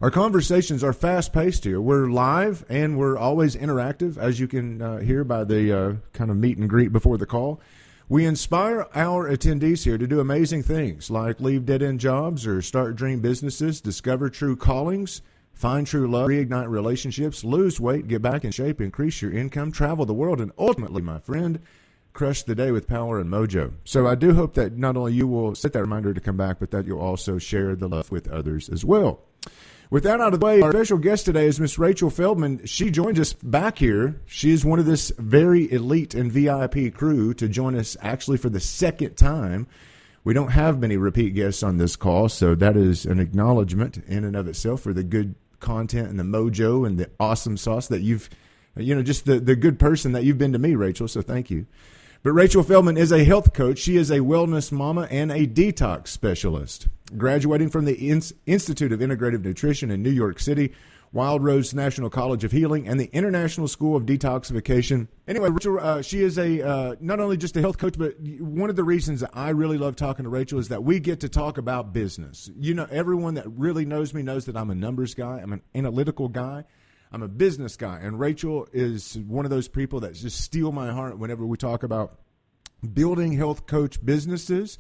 Our conversations are fast-paced here. We're live, and we're always interactive, as you can hear by the kind of meet and greet before the call. We inspire our attendees here to do amazing things like leave dead-end jobs or start dream businesses, discover true callings, find true love, reignite relationships, lose weight, get back in shape, increase your income, travel the world, and ultimately, my friend, crush the day with power and mojo. So I do hope that not only you will set that reminder to come back, but that you'll also share the love with others as well. With that out of the way, our special guest today is Miss Rachel Feldman. She joins us back here. She is one of this very elite and VIP crew to join us actually for the second time. We don't have many repeat guests on this call, so that is an acknowledgement in and of itself for the good content and the mojo and the awesome sauce that you've, just the good person that you've been to me, Rachel, so thank you. But Rachel Feldman is a health coach. She is a wellness mama and a detox specialist. Graduating from the Institute of Integrative Nutrition in New York City, Wild Rose National College of Healing, and the International School of Detoxification. Anyway, Rachel, she is not only just a health coach, but one of the reasons that I really love talking to Rachel is that we get to talk about business. Everyone that really knows me knows that I'm a numbers guy. I'm an analytical guy. I'm a business guy, and Rachel is one of those people that just steal my heart whenever we talk about building health coach businesses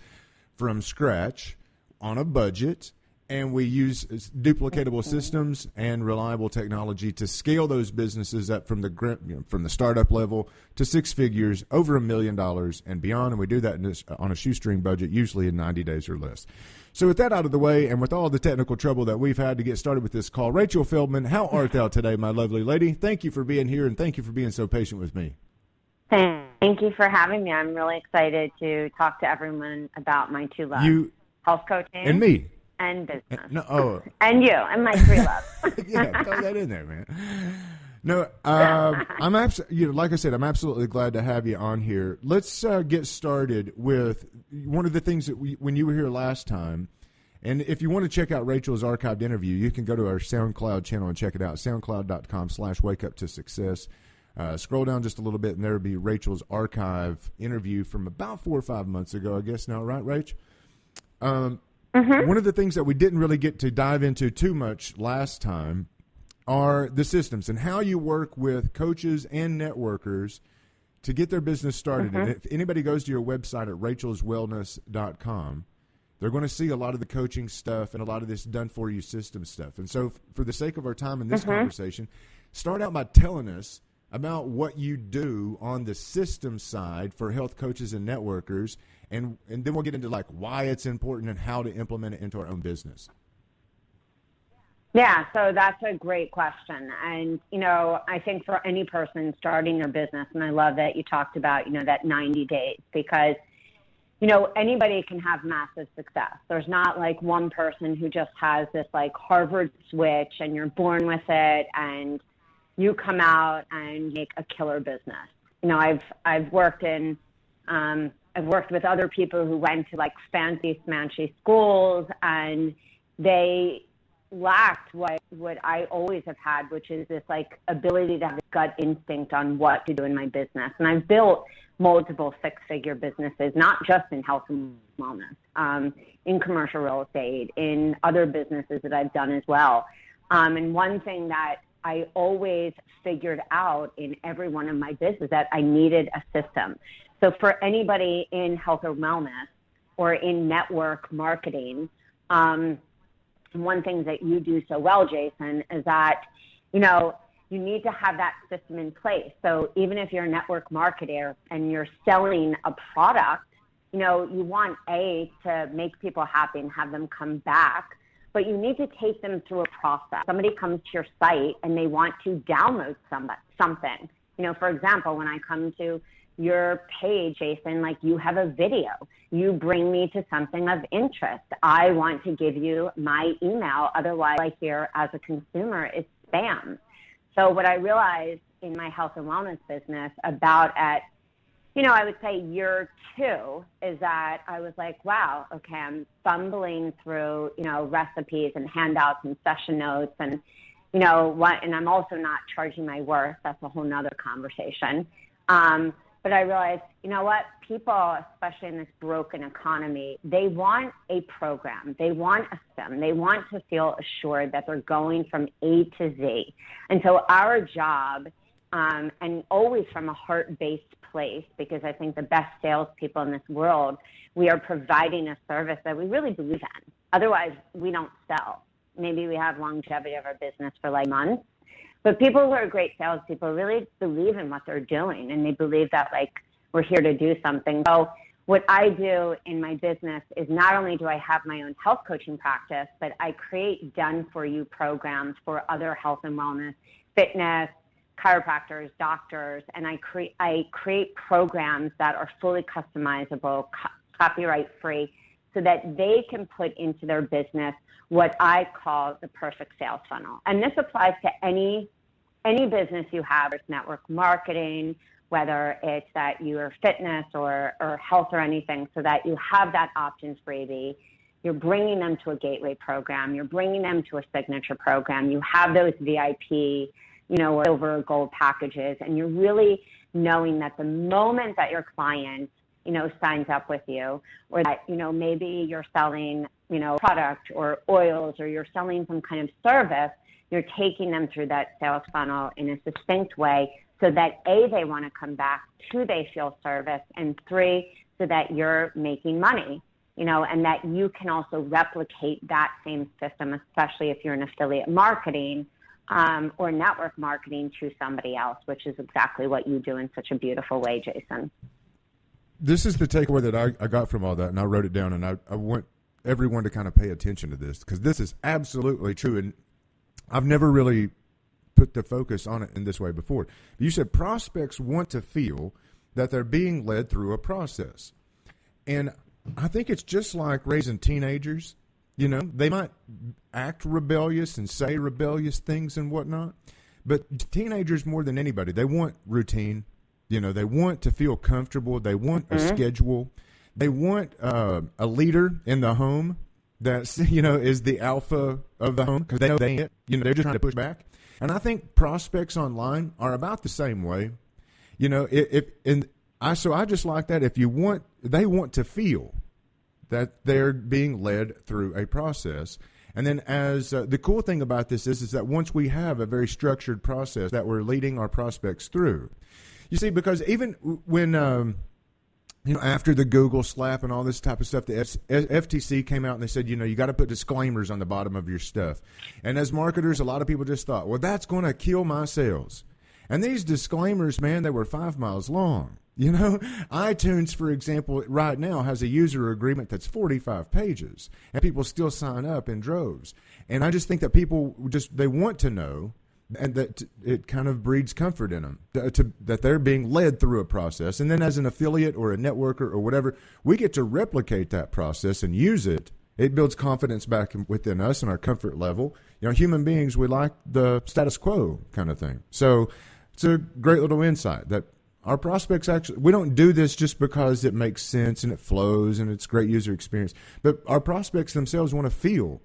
from scratch on a budget, and we use duplicatable systems and reliable technology to scale those businesses up from the startup level to six figures, over $1 million and beyond, and we do that on a shoestring budget, usually in 90 days or less. So with that out of the way, and with all the technical trouble that we've had to get started with this call, Rachel Feldman, how art thou today, my lovely lady? Thank you for being here, and thank you for being so patient with me. Thank you for having me. I'm really excited to talk to everyone about my two loves, health coaching and me. And business. And you, and my three loves. Yeah, throw that in there, man. No, like I said, I'm absolutely glad to have you on here. Let's get started with one of the things that when you were here last time, and if you want to check out Rachel's archived interview, you can go to our SoundCloud channel and check it out, soundcloud.com/wakeuptosuccess. Scroll down just a little bit, and there will be Rachel's archive interview from about 4 or 5 months ago, I guess now, right, Rach? One of the things that we didn't really get to dive into too much last time are the systems and how you work with coaches and networkers to get their business started. And if anybody goes to your website at rachelswellness.com, they're going to see a lot of the coaching stuff and a lot of this done-for-you system stuff. And so for the sake of our time in this conversation, start out by telling us about what you do on the system side for health coaches and networkers, and then we'll get into like why it's important and how to implement it into our own business. Yeah, so that's a great question. And, I think for any person starting their business, and I love that you talked about, that 90 days, because, anybody can have massive success. There's not like one person who just has this like Harvard switch and you're born with it and you come out and make a killer business. I've worked with other people who went to like fancy smanchy schools, and they lacked what I always have had, which is this like ability to have a gut instinct on what to do in my business. And I've built multiple six-figure businesses, not just in health and wellness, in commercial real estate, in other businesses that I've done as well. And one thing that I always figured out in every one of my businesses that I needed a system. So for anybody in health or wellness or in network marketing, one thing that you do so well, Jason, is that, you need to have that system in place. So even if you're a network marketer and you're selling a product, you want to make people happy and have them come back, but you need to take them through a process. Somebody comes to your site and they want to download something. For example, when I come to your page, Jason, like you have a video, you bring me to something of interest. I want to give you my email. Otherwise, I hear as a consumer, it's spam. So what I realized in my health and wellness business about at, I would say year 2 is that I was like, wow, okay, I'm fumbling through, recipes and handouts and session notes and, and I'm also not charging my worth. That's a whole nother conversation. But I realized, you know what? People, especially in this broken economy, they want a program. They want a system. They want to feel assured that they're going from A to Z. And so our job, and always from a heart-based place, because I think the best salespeople in this world, we are providing a service that we really believe in. Otherwise, we don't sell. Maybe we have longevity of our business for like months. But people who are great salespeople really believe in what they're doing, and they believe that, like, we're here to do something. So what I do in my business is not only do I have my own health coaching practice, but I create done-for-you programs for other health and wellness, fitness, chiropractors, doctors, and I create programs that are fully customizable, copyright-free, so that they can put into their business what I call the perfect sales funnel. And this applies to any business you have, it's network marketing, whether it's that you're fitness or health or anything, so that you have that options freebie. You're bringing them to a gateway program. You're bringing them to a signature program. You have those VIP, or silver or gold packages, and you're really knowing that the moment that your client signs up with you, or that, maybe you're selling, product or oils, or you're selling some kind of service, you're taking them through that sales funnel in a succinct way so that A, they want to come back, 2, they feel service, and 3, so that you're making money, and that you can also replicate that same system, especially if you're in affiliate marketing or network marketing to somebody else, which is exactly what you do in such a beautiful way, Jason. This is the takeaway that I got from all that, and I wrote it down, and I want everyone to kind of pay attention to this, because this is absolutely true, and I've never really put the focus on it in this way before. You said prospects want to feel that they're being led through a process, and I think it's just like raising teenagers. They might act rebellious and say rebellious things and whatnot, but teenagers, more than anybody, they want routine. They want to feel comfortable. They want a schedule. They want a leader in the home that, is the alpha of the home, because they know they ain't. They're just trying to push back. And I think prospects online are about the same way. So I just like that. They want to feel that they're being led through a process. And then the cool thing about this is that once we have a very structured process that we're leading our prospects through, you see, because even when, after the Google slap and all this type of stuff, the FTC came out and they said, you got to put disclaimers on the bottom of your stuff. And as marketers, a lot of people just thought, well, that's going to kill my sales. And these disclaimers, man, they were 5 miles long. iTunes, for example, right now has a user agreement that's 45 pages, and people still sign up in droves. And I just think that people they want to know, and that it kind of breeds comfort in them, that they're being led through a process. And then as an affiliate or a networker or whatever, we get to replicate that process and use it. It builds confidence back within us and our comfort level. Human beings, we like the status quo kind of thing. So it's a great little insight that our prospects we don't do this just because it makes sense and it flows and it's great user experience, but our prospects themselves want to feel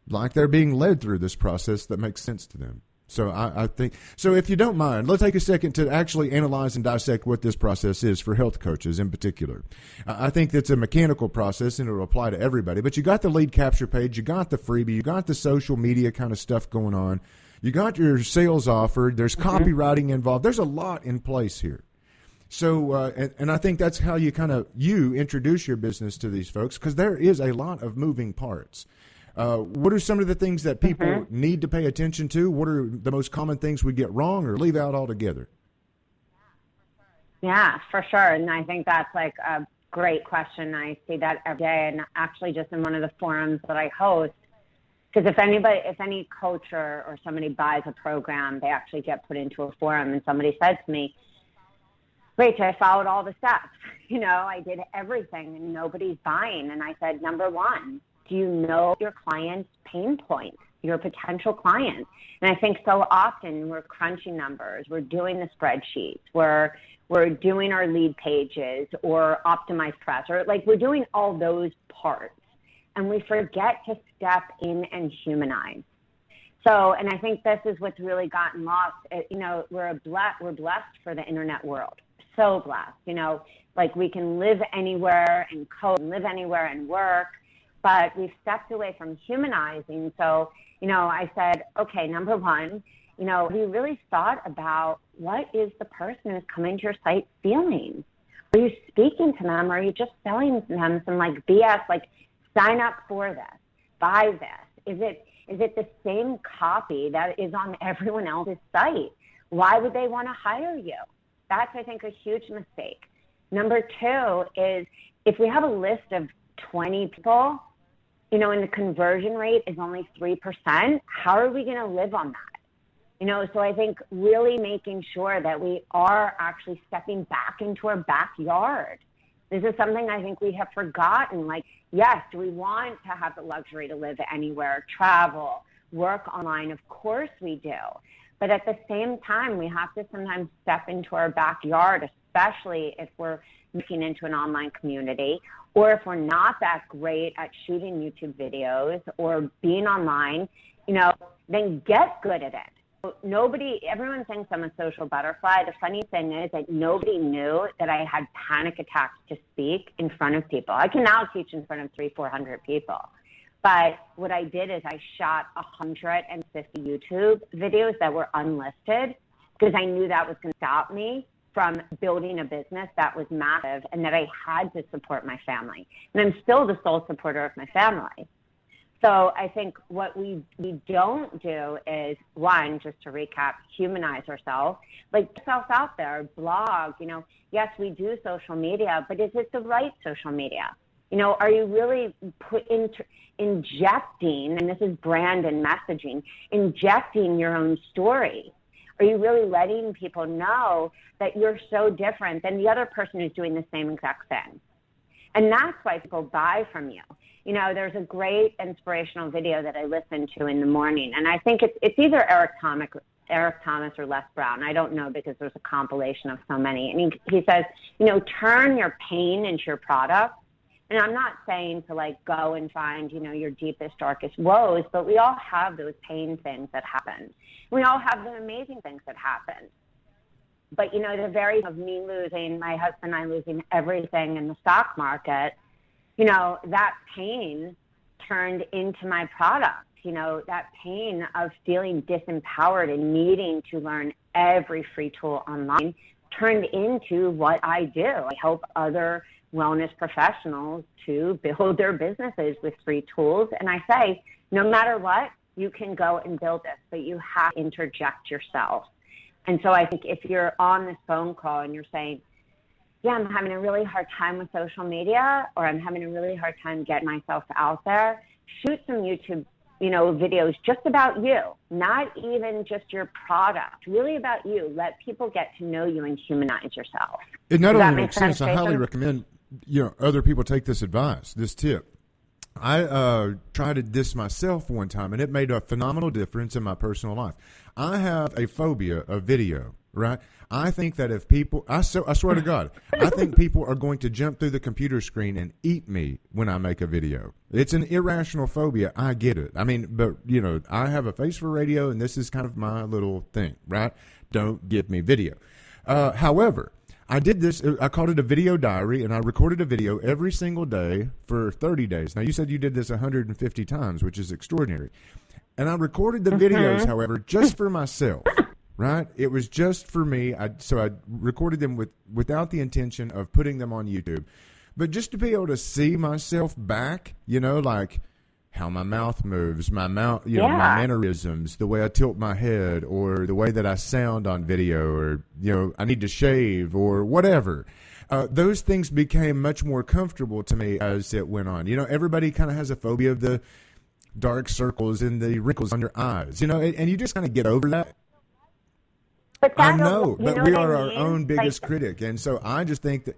like they're being led through this process that makes sense to them. So I think, so if you don't mind, let's take a second to actually analyze and dissect what this process is for health coaches in particular. I think that's a mechanical process and it'll apply to everybody, but you got the lead capture page, you got the freebie, you got the social media kind of stuff going on, you got your sales offer, there's copywriting involved, there's a lot in place here. So, and I think that's how you introduce your business to these folks, because there is a lot of moving parts. What are some of the things that people need to pay attention to? What are the most common things we get wrong or leave out altogether? Yeah, for sure. And I think that's like a great question. I see that every day, and actually just in one of the forums that I host, because if any coach or somebody buys a program, they actually get put into a forum, and somebody said to me, Rachel, I followed all the steps. I did everything and nobody's buying. And I said, number one, do you know your client's pain point, your potential client? And I think so often we're crunching numbers, we're doing the spreadsheets, we're doing our lead pages or optimized press, or like we're doing all those parts. And we forget to step in and humanize. So, and I think this is what's really gotten lost. We're blessed for the internet world. so blessed, like we can live anywhere and live anywhere and work, but we've stepped away from humanizing. So, I said, okay, number one, have you really thought about what is the person who's coming to your site feeling? Are you speaking to them, or are you just selling them some like BS, like sign up for this, buy this? Is it the same copy that is on everyone else's site? Why would they want to hire you? That's, I think, a huge mistake. Number two is if we have a list of 20 people, and the conversion rate is only 3%, how are we going to live on that? So I think really making sure that we are actually stepping back into our backyard. This is something I think we have forgotten. Like, yes, do we want to have the luxury to live anywhere, travel, work online? Of course we do. But at the same time, we have to sometimes step into our backyard, especially if we're looking into an online community, or if we're not that great at shooting YouTube videos or being online, then get good at it. Everyone thinks I'm a social butterfly. The funny thing is that nobody knew that I had panic attacks to speak in front of people. I can now teach in front of 300-400 people. But what I did is I shot 150 YouTube videos that were unlisted because I knew that was going to stop me from building a business that was massive and that I had to support my family. And I'm still the sole supporter of my family. So I think what we don't do is, one, just to recap, humanize ourselves, like put ourselves out there, blog, yes, we do social media, but is it the right social media? Are you really injecting, and this is brand and messaging, injecting your own story? Are you really letting people know that you're so different than the other person who's doing the same exact thing? And that's why people buy from you. There's a great inspirational video that I listen to in the morning, and I think it's either Eric Thomas or Les Brown. I don't know because there's a compilation of so many. And he says, turn your pain into your product. And I'm not saying to like go and find, your deepest, darkest woes, but we all have those pain things that happen. We all have the amazing things that happen. But, the very of me losing, my husband and I losing everything in the stock market, that pain turned into my product. That pain of feeling disempowered and needing to learn every free tool online turned into what I do. I help other wellness professionals to build their businesses with free tools. And I say, no matter what, you can go and build this, but you have to interject yourself. And so I think if you're on this phone call and you're saying, yeah, I'm having a really hard time with social media, or I'm having a really hard time getting myself out there, shoot some YouTube, videos just about you, not even just your product, really about you. Let people get to know you and humanize yourself. It not only makes sense, I highly recommend, other people take this advice, this tip. I tried this myself one time, and it made a phenomenal difference in my personal life. I have a phobia of video, right? I think that if people, I swear to God, I think people are going to jump through the computer screen and eat me when I make a video. It's an irrational phobia. I get it. I mean, but, I have a face for radio, and this is kind of my little thing, right? Don't give me video. However, I did this, I called it a video diary, and I recorded a video every single day for 30 days. Now, you said you did this 150 times, which is extraordinary. And I recorded the videos, however, just for myself, right? It was just for me. So I recorded them without the intention of putting them on YouTube. But just to be able to see myself back, like how my mouth moves, my mannerisms, the way I tilt my head, or the way that I sound on video, or, I need to shave or whatever. Those things became much more comfortable to me as it went on. Everybody kind of has a phobia of the dark circles and the wrinkles on your eyes, and you just kind of get over that. But I know, but we are our own biggest critic. And so I just think that,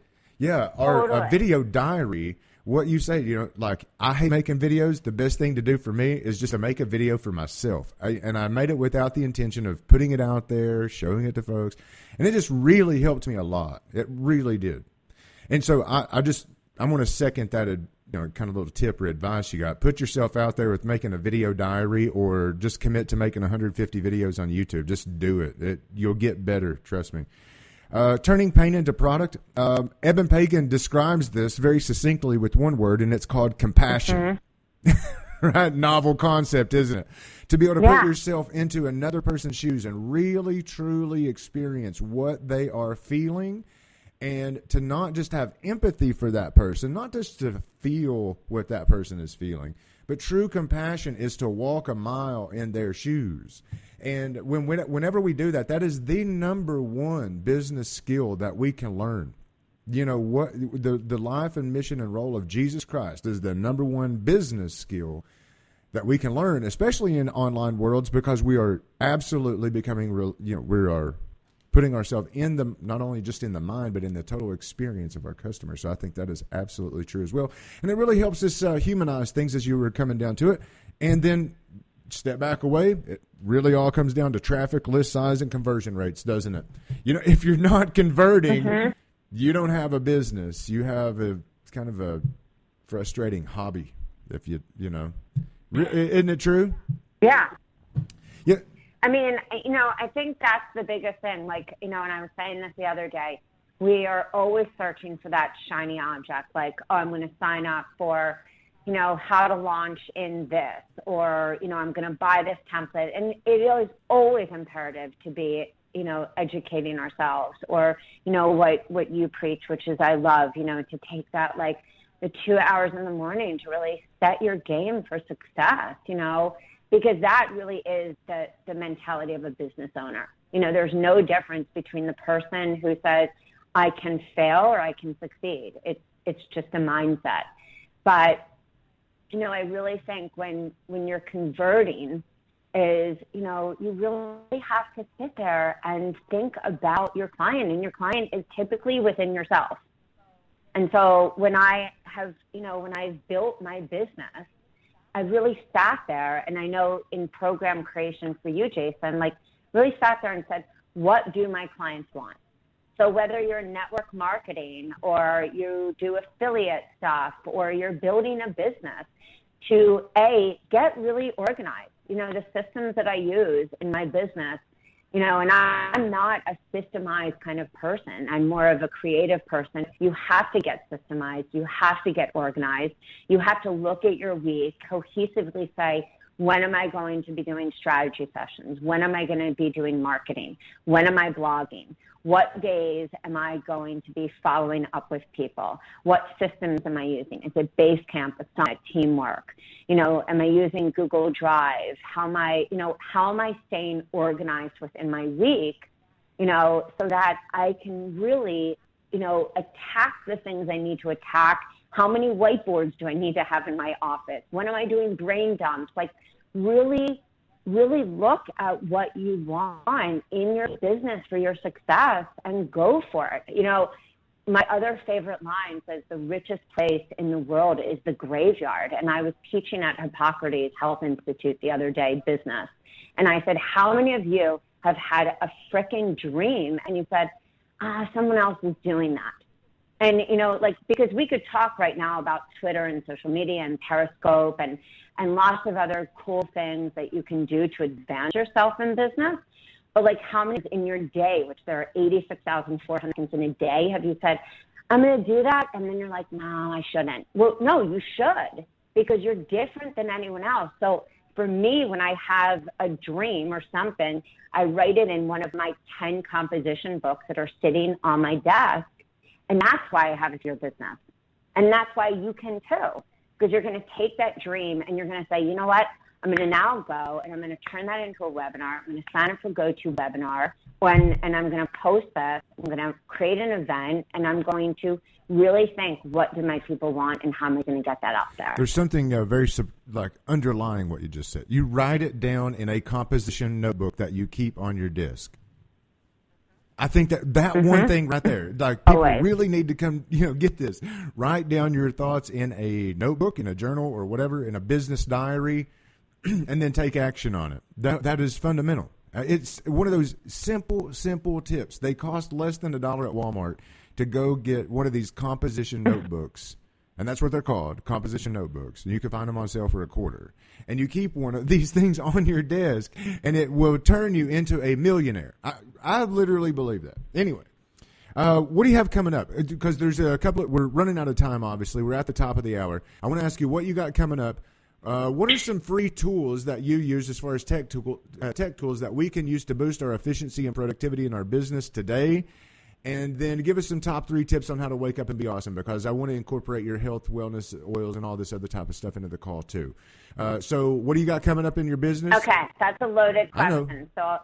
our video diary, what you say, like I hate making videos. The best thing to do for me is just to make a video for myself. And I made it without the intention of putting it out there, showing it to folks. And it just really helped me a lot. It really did. And so I want to second that, kind of little tip or advice you got. Put yourself out there with making a video diary, or just commit to making 150 videos on YouTube. Just do it. You'll get better. Trust me. Turning pain into product. Eben Pagan describes this very succinctly with one word, and it's called compassion. Right? Novel concept, isn't it? To be able to put yourself into another person's shoes and really, truly experience what they are feeling, and to not just have empathy for that person, not just to feel what that person is feeling, but true compassion is to walk a mile in their shoes. And whenever we do that, that is the number one business skill that we can learn. You know, what the life and mission and role of Jesus Christ is the number one business skill that we can learn, especially in online worlds, because we are absolutely becoming real. You know, we are putting ourselves in the, not only just in the mind, but in the total experience of our customers. So I think that is absolutely true as well. And it really helps us humanize things as you were coming down to it. And then step back away, it really all comes down to traffic, list size, and conversion rates, doesn't it? You know, if you're not converting, you don't have a business. You have a kind of a frustrating hobby, if you know. Isn't it true? Yeah. Yeah. I mean, you know, I think that's the biggest thing. Like, you know, and I was saying this the other day, we are always searching for that shiny object. Like, oh, I'm going to sign up for, you know, how to launch in this, or, you know, I'm going to buy this template. And it is always imperative to be, you know, educating ourselves, or, you know, what you preach, which is I love, you know, to take that, like, the 2 hours in the morning to really set your game for success, you know, because that really is the mentality of a business owner. You know, there's no difference between the person who says, I can fail or I can succeed. It's just a mindset. But, you know, I really think when you're converting is, you know, you really have to sit there and think about your client, and your client is typically within yourself. And so when I have, you know, when I've built my business, I really sat there, and I know in program creation for you, Jason, like really sat there and said, what do my clients want? So whether you're network marketing or you do affiliate stuff or you're building a business, to get really organized. You know, the systems that I use in my business, you know, and I'm not a systemized kind of person. I'm more of a creative person. You have to get systemized. You have to get organized. You have to look at your week, cohesively say, when am I going to be doing strategy sessions? When am I going to be doing marketing? When am I blogging? What days am I going to be following up with people? What systems am I using? Is it Basecamp, Asana, Teamwork? You know, am I using Google Drive? How am I staying organized within my week, you know, so that I can really, you know, attack the things I need to attack? How many whiteboards do I need to have in my office? When am I doing brain dumps? Like, really look at what you want in your business for your success and go for it. You know, my other favorite line says the richest place in the world is the graveyard. And I was teaching at Hippocrates Health Institute the other day, business. And I said, how many of you have had a frickin' dream? And you said, someone else is doing that. And, you know, like, because we could talk right now about Twitter and social media and Periscope and lots of other cool things that you can do to advance yourself in business. But, like, how many in your day, which there are 86,400 things in a day, have you said, I'm going to do that? And then you're like, no, I shouldn't. Well, no, you should, because you're different than anyone else. So for me, when I have a dream or something, I write it in one of my 10 composition books that are sitting on my desk. And that's why I have it for your business. And that's why you can too, because you're going to take that dream and you're going to say, you know what, I'm going to now go and I'm going to turn that into a webinar. I'm going to sign up for GoToWebinar, and I'm going to post this. I'm going to create an event, and I'm going to really think, what do my people want and how am I going to get that out there? There's something very underlying what you just said. You write it down in a composition notebook that you keep on your disk. I think that one thing right there, like, people really need to come, you know, get this. Write down your thoughts in a notebook, in a journal, or whatever, in a business diary, and then take action on it. That is fundamental. It's one of those simple tips. They cost less than $1 at Walmart to go get one of these composition notebooks. And that's what they're called, composition notebooks. And you can find them on sale for $1. And you keep one of these things on your desk, and it will turn you into a millionaire. I literally believe that. Anyway, What do you have coming up? Because there's a couple. We're running out of time. Obviously, we're at the top of the hour. I want to ask you what you got coming up. What are some free tools that you use as far as tech tools that we can use to boost our efficiency and productivity in our business today? And then give us some top 3 tips on how to wake up and be awesome, because I want to incorporate your health, wellness, oils, and all this other type of stuff into the call too. So what do you got coming up in your business? Okay, that's a loaded question. I know. So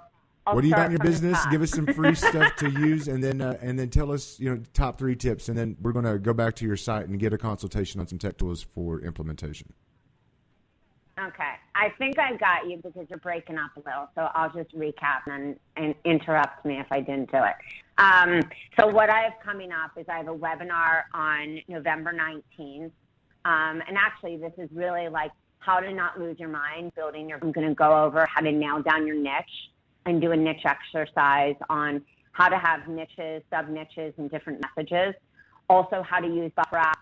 I'll what do you got in your start from the business? top. Give us some free stuff to use, and then tell us top 3 tips, and then we're going to go back to your site and get a consultation on some tech tools for implementation. Okay. I think I got you because you're breaking up a little, so I'll just recap and interrupt me if I didn't do it. So what I have coming up is I have a webinar on November 19th. And actually, this is really like how to not lose your mind, I'm going to go over how to nail down your niche and do a niche exercise on how to have niches, sub-niches, and different messages. Also, how to use Buffer app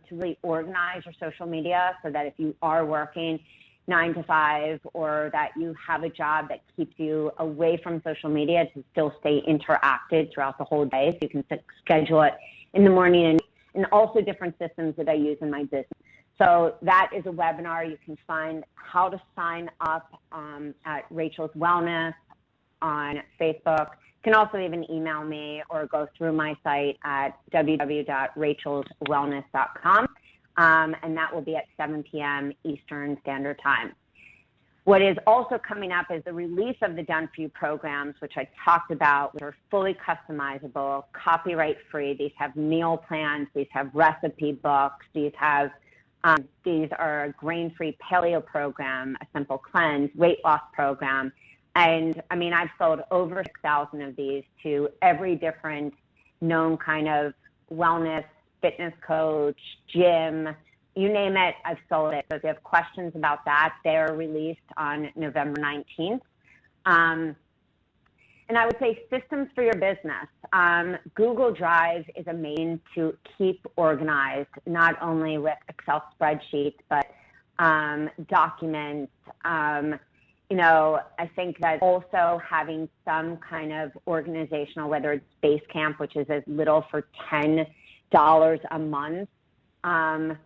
to really organize your social media so that if you are working 9 to 5 or that you have a job that keeps you away from social media to still stay interactive throughout the whole day, so you can schedule it in the morning, and also different systems that I use in my business. So that is a webinar. You can find how to sign up at Rachel's Wellness on Facebook. You can also even email me or go through my site at www.rachelswellness.com, and that will be at 7 p.m. Eastern Standard Time. What is also coming up is the release of the Done For You programs, which I talked about, which are fully customizable, copyright-free. These have meal plans. These have recipe books. These are a grain-free paleo program, a simple cleanse, weight loss program. And I mean, I've sold over 6,000 of these to every different known kind of wellness, fitness coach, gym, you name it, I've sold it. So if you have questions about that, they're released on November 19th. And I would say systems for your business. Google Drive is amazing to keep organized, not only with Excel spreadsheets, but documents. I think that also having some kind of organizational, whether it's Basecamp, which is as little for $10 a month, to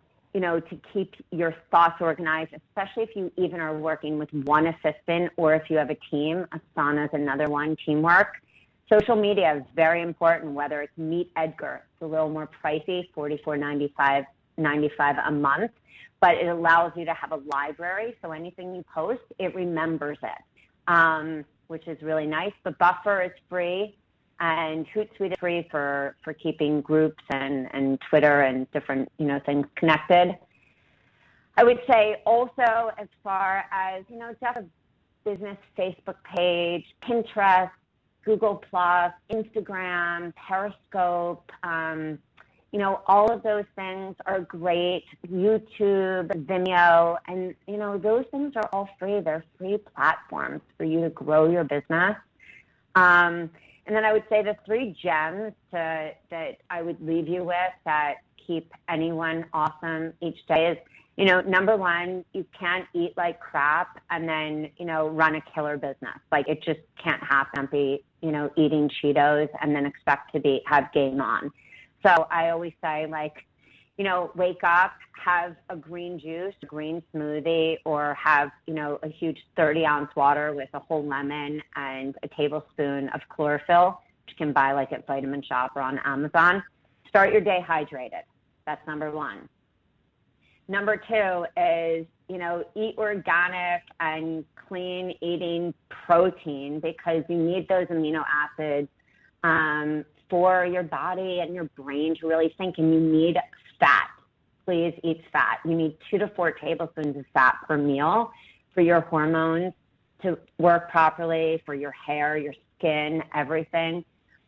keep your thoughts organized, especially if you even are working with one assistant or if you have a team. Asana is another one, teamwork. Social media is very important, whether it's Meet Edgar. It's a little more pricey, $44.95 a month, but it allows you to have a library. So anything you post, it remembers it, which is really nice. But Buffer is free. And Hootsuite is free for keeping groups and Twitter and different, things connected. I would say also as far as, just a business Facebook page, Pinterest, Google+, Instagram, Periscope, all of those things are great. YouTube, Vimeo, and, those things are all free. They're free platforms for you to grow your business. And then I would say the 3 gems that I would leave you with that keep anyone awesome each day is, number 1, you can't eat like crap and then, run a killer business. Like it just can't happen. Be, eating Cheetos and then expect to have game on. So I always say wake up, have a green juice, a green smoothie, or have, a huge 30-ounce water with a whole lemon and a tablespoon of chlorophyll, which you can buy at Vitamin Shop or on Amazon. Start your day hydrated. That's number 1. Number 2 is, eat organic and clean eating protein because you need those amino acids for your body and your brain to really think, and you need fat. Please eat fat. You need 2 to 4 tablespoons of fat per meal for your hormones to work properly, for your hair, your skin, everything.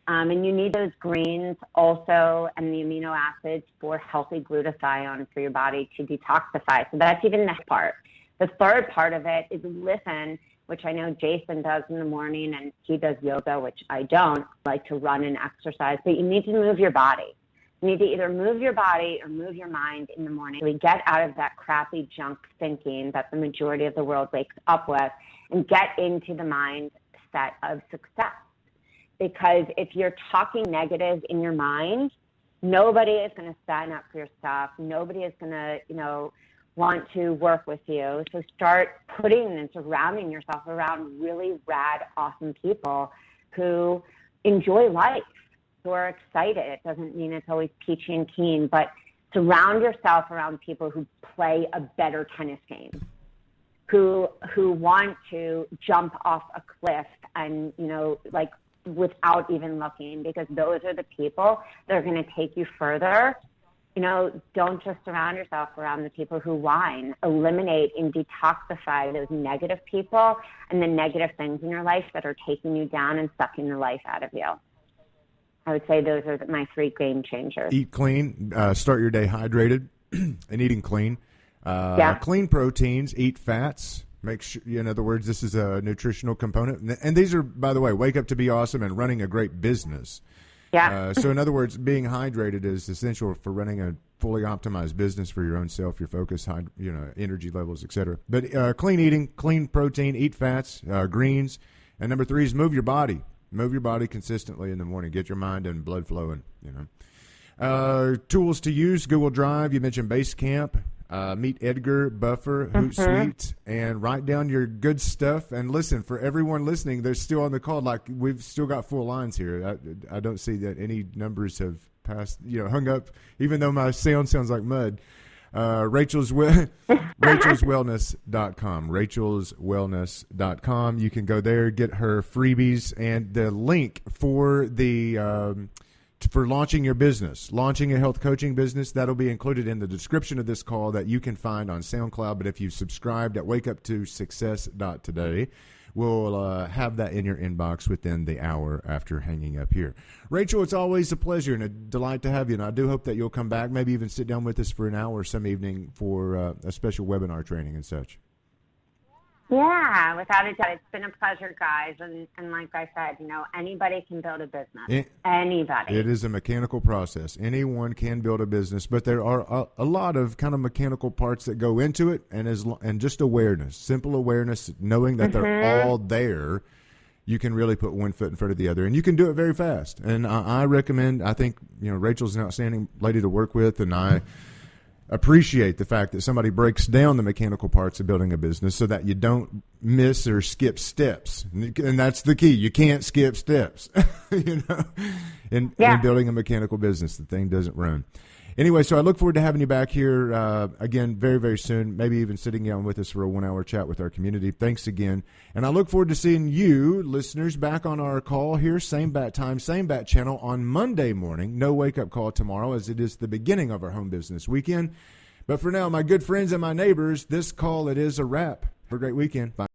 And you need those greens also and the amino acids for healthy glutathione for your body to detoxify. So that's even the next part. The third part of it is listen, which I know Jason does in the morning, and he does yoga, which I don't like to run and exercise, but you need to move your body. You need to either move your body or move your mind in the morning. We get out of that crappy junk thinking that the majority of the world wakes up with and get into the mindset of success. because if you're talking negative in your mind, nobody is going to stand up for your stuff. Nobody is going to, want to work with you. So start putting and surrounding yourself around really rad, awesome people who enjoy life, who are excited. It doesn't mean it's always peachy and keen, but surround yourself around people who play a better tennis game, who want to jump off a cliff and, without even looking, because those are the people that are going to take you further. Don't just surround yourself around the people who whine. Eliminate and detoxify those negative people and the negative things in your life that are taking you down and sucking the life out of you. I would say those are my 3 game changers. Eat clean, start your day hydrated and eating clean. Clean proteins, eat fats. Make sure, in other words, this is a nutritional component. And these are, by the way, wake up to be awesome and running a great business. Yeah. So in other words, being hydrated is essential for running a fully optimized business for your own self, your focus, energy levels, etc. But clean eating, clean protein, eat fats, greens. And number 3 is move your body. Move your body consistently in the morning. Get your mind and blood flowing, Tools to use, Google Drive. You mentioned Basecamp. Meet Edgar, Buffer, Hootsuite, and write down your good stuff. And listen, for everyone listening, they're still on the call. Like, we've still got full lines here. I don't see that any numbers have passed, hung up, even though my sound sounds like mud. rachelswellness.com, rachelswellness.com. You can go there, get her freebies, and the link for the for launching your business, launching a health coaching business, that'll be included in the description of this call that you can find on SoundCloud. But if you've subscribed at wakeuptosuccess.today, we'll have that in your inbox within the hour after hanging up here. Rachel, it's always a pleasure and a delight to have you, and I do hope that you'll come back, maybe even sit down with us for an hour some evening for a special webinar training and such. Yeah, without a doubt. It's been a pleasure, guys. And like I said, anybody can build a business. Anybody. It is a mechanical process. Anyone can build a business, but there are a lot of kind of mechanical parts that go into it, and just awareness, simple awareness, knowing that they're all there. You can really put one foot in front of the other, and you can do it very fast. And I recommend, I think, Rachel's an outstanding lady to work with, and I appreciate the fact that somebody breaks down the mechanical parts of building a business so that you don't miss or skip steps. And that's the key. You can't skip steps, in building a mechanical business. The thing doesn't run. Anyway, so I look forward to having you back here again very, very soon, maybe even sitting down with us for a 1-hour chat with our community. Thanks again. And I look forward to seeing you, listeners, back on our call here, same bat time, same bat channel on Monday morning. No wake-up call tomorrow, as it is the beginning of our home business weekend. But for now, my good friends and my neighbors, this call, it is a wrap. Have a great weekend. Bye.